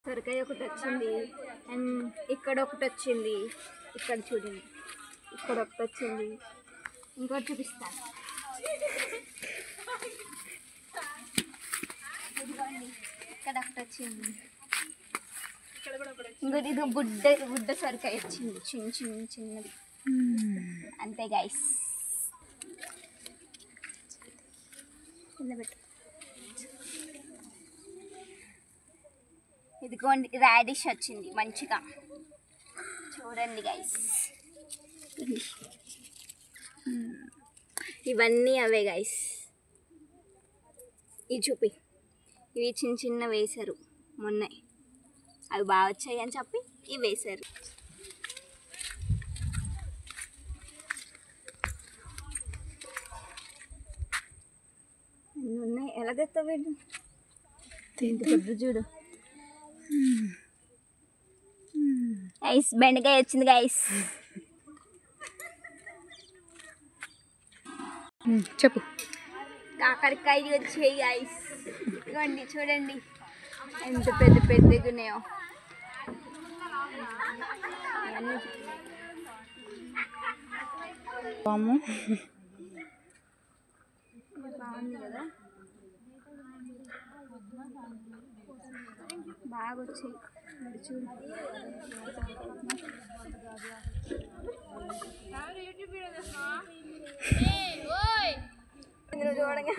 సొరకాయ ఒకటి వచ్చింది అండ్ ఇక్కడ ఒకటి వచ్చింది. ఇక్కడ చూడండి, ఇక్కడ ఒకటి వచ్చింది. ఇంకోటి చూపిస్తాను. ఇక్కడ ఒకటి వచ్చింది. ఇంకోటి ఇది బుడ్డ సొరకాయ వచ్చింది, చిన్నది. అంతే గైస్. పెట్టు. ఇదిగోండి రాడిష్ వచ్చింది మంచిగా, చూడండి గైస్. ఇవన్నీ అవే గైస్. ఇవి చూపి, ఇవి చిన్న వేశారు మొన్న, అవి బాగా వచ్చాయి అని చెప్పి ఇవి వేశారు. అన్నీ ఉన్నాయి. ఎలా తెస్తావు వీడు? పెద్ద చూడు గైస్, బెండకాయ వచ్చింది గైస్. చెప్పు. కాకరకాయలు వచ్చాయి గైస్. ఇదిగోండి చూడండి ఎంత పెద్దగా ఉన్నాయో. బాగుంది కదా, బాగా వచ్చాయి. చూడు చూడగా